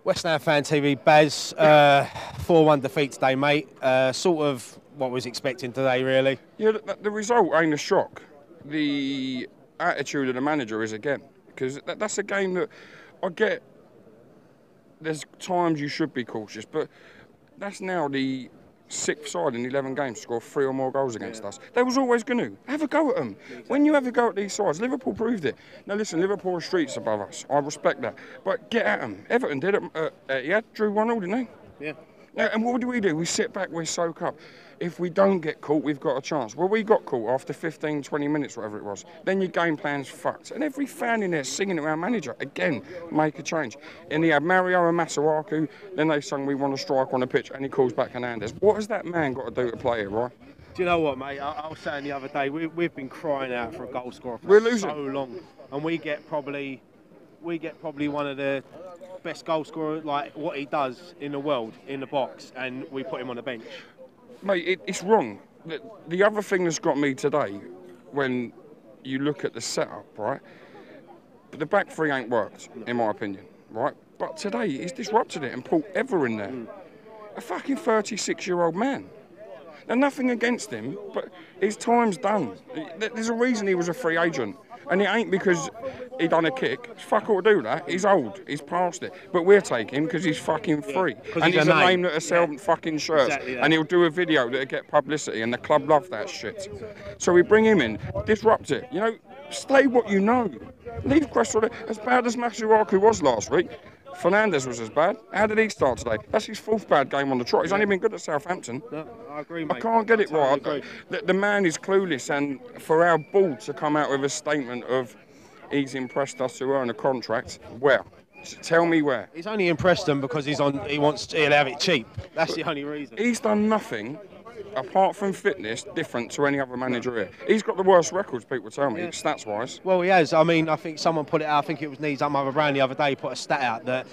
West Ham Fan TV, Baz, 4-1 defeat today, mate. Sort of what was expecting today, really. Yeah, the result ain't a shock. The attitude of the manager is again, because that's a game that I get. There's times you should be cautious, but that's now the sixth side in 11 games to score 3 or more goals against us. They was always going to. Have a go at them. When you have a go at these sides, Liverpool proved it. Now listen, Liverpool are streets above us. I respect that. But get at them. Everton did it. He drew 1-0, didn't he? Yeah. Now, and what do? We sit back, we soak up. If we don't get caught, we've got a chance. Well, we got caught after 15, 20 minutes, whatever it was. Then your game plan's fucked. And every fan in there singing to our manager, again, make a change. And he had Mario and Masuaku, then they sung We Want to Strike on the pitch, and he calls back Hernandez. What has that man got to do to play here, right? Do you know what, mate? I was saying the other day, we've been crying out for a goal scorer for We're losing. so long. And we get probably one of the best goal scorers, like what he does in the world, in the box, and we put him on the bench. Mate, it's wrong. The other thing that's got me today, when you look at the setup, right? The back three ain't worked, in my opinion, right? But today, he's disrupted it and pulled Ever in there. A fucking 36-year-old man. Now, nothing against him, but his time's done. There's a reason he was a free agent. And it ain't because he done a kick. Fuck all to do that. He's old. He's past it. But we're taking him because he's fucking free. And he's a name that'll sell fucking shirts. Exactly that. And he'll do a video that'll get publicity. And the club love that shit. So we bring him in, disrupt it. You know, stay what you know. Leave Cresswell as bad as Masuaku was last week. Fernandez was as bad. How did he start today? That's his 4th bad game on the trot. He's only been good at Southampton. No, I agree, mate. I can't get it right. The man is clueless, and for our board to come out with a statement of he's impressed us to earn a contract, where? Tell me where. He's only impressed them because he'll have it cheap. That's the only reason. He's done nothing apart from fitness different to any other manager here. He's got the worst records, people tell me, stats-wise. Well, he has. I mean, I think someone put it out. I think it was Needs Mother Brown the other day put a stat out that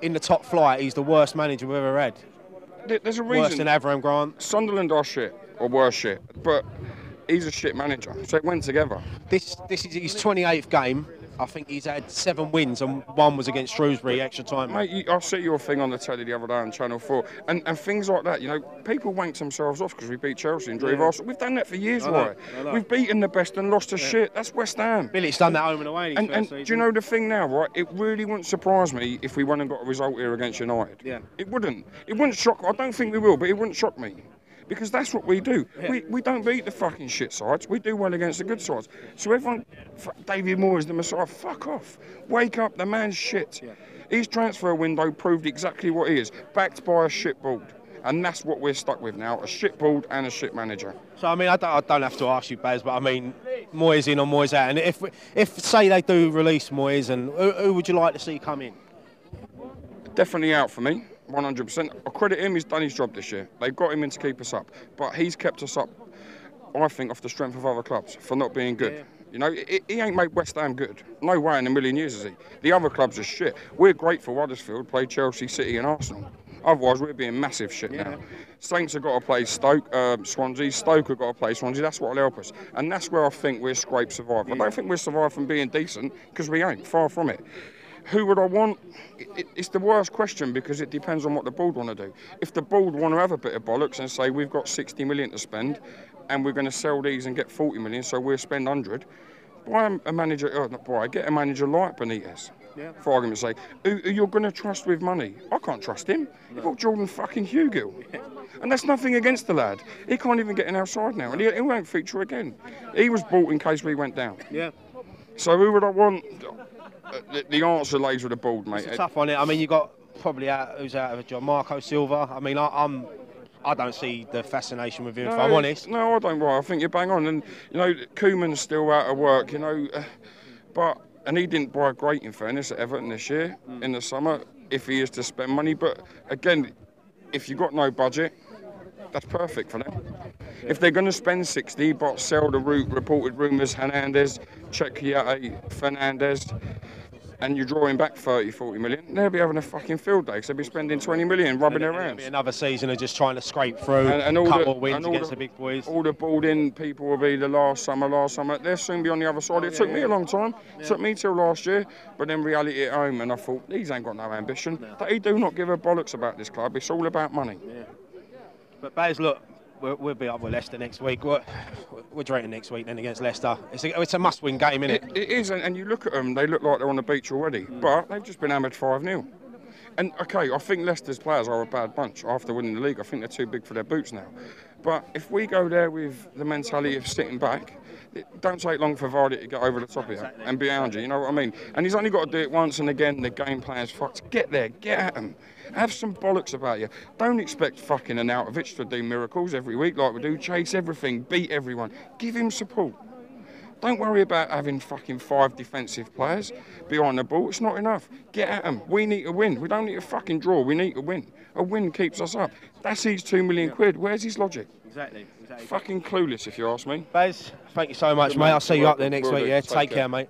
in the top flight, he's the worst manager we've ever had. There's a reason. Worse than Avram Grant. Sunderland are shit, or worse shit, but he's a shit manager, so it went together. This is his 28th game. I think he's had 7 wins and 1 was against Shrewsbury extra time. Mate, I see your thing on the telly the other day on Channel 4, and things like that, you know, people wank themselves off because we beat Chelsea and drew Arsenal. We've done that for years, right? We've beaten the best and lost to shit. That's West Ham. Billy's done that home and away. And do you know the thing now, right? It really wouldn't surprise me if we went and got a result here against United. Yeah. It wouldn't. It wouldn't shock. I don't think we will, but it wouldn't shock me. Because that's what we do. Yeah. We don't beat the fucking shit sides. We do well against the good sides. So everyone, David Moyes, the Messiah, fuck off. Wake up, the man's shit. Yeah. His transfer window proved exactly what he is, backed by a shit board. And that's what we're stuck with now, a shit board and a shit manager. So, I mean, I don't have to ask you, Baz, but I mean, Moyes in or Moyes out. And if say they do release Moyes, and who would you like to see come in? Definitely out for me. 100%. I credit him, he's done his job this year. They've got him in to keep us up. But he's kept us up, I think, off the strength of other clubs for not being good. Yeah. You know, he ain't made West Ham good. No way in a million years, is he? The other clubs are shit. We're great for Huddersfield, play Chelsea, City and Arsenal. Otherwise, we're being massive shit now. Saints have got to play Swansea. Stoke have got to play Swansea. That's what will help us. And that's where I think we're scrape survive. I don't think we're survived from being decent, because we ain't. Far from it. Who would I want? It's the worst question because it depends on what the board want to do. If the board want to have a bit of bollocks and say we've got 60 million to spend and we're going to sell these and get 40 million, so we'll spend 100, buy a manager, get a manager like Benitez, for argument's sake, who you're going to trust with money. I can't trust him. He bought Jordan fucking Hugill. And that's nothing against the lad. He can't even get in outside now, and he won't feature again. He was bought in case we went down. Yeah. So who would I want? The answer lays with the board, mate. It's a tough one. I mean, you got probably who's out of a job, Marco Silva. I mean, I don't see the fascination with him, if I'm honest. No, I don't. I think you're bang on. And you know, Koeman's still out of work. You know, and he didn't buy great, in fairness, at Everton this year in the summer. If he is to spend money, but again, if you've got no budget, that's perfect for them. Yeah. If they're going to spend 60, but sell the reported rumours, Hernandez, Chekiate, Fernandez, and you're drawing back 30, 40 million, they'll be having a fucking field day because they'll be spending 20 million rubbing their hands. Another season of just trying to scrape through, and all couple of wins against the big boys. All the balled-in people will be the last summer. They'll soon be on the other side. It took me a long time. It took me till last year, but then reality at home, and I thought, these ain't got no ambition. They do not give a bollocks about this club. It's all about money. Yeah. But Baz, look, we'll be up with Leicester next week. We're Drayton next week then against Leicester. It's a must-win game, isn't it? It is, and you look at them, they look like they're on the beach already, but they've just been hammered 5-0. And, okay, I think Leicester's players are a bad bunch after winning the league. I think they're too big for their boots now. But if we go there with the mentality of sitting back, it don't take long for Vardy to get over the top of you and behind you, you know what I mean? And he's only got to do it once, and again, the game plan's fucked. Get there, get at him. Have some bollocks about you. Don't expect fucking Arnautovic to do miracles every week like we do. Chase everything, beat everyone. Give him support. Don't worry about having fucking 5 defensive players behind the ball. It's not enough. Get at them. We need to win. We don't need to fucking draw. We need to win. A win keeps us up. That's his £2 million quid. Where's his logic? Exactly. Fucking clueless, if you ask me. Baz, thank you so much, mate. I'll see you up there next week, yeah? Take care, mate.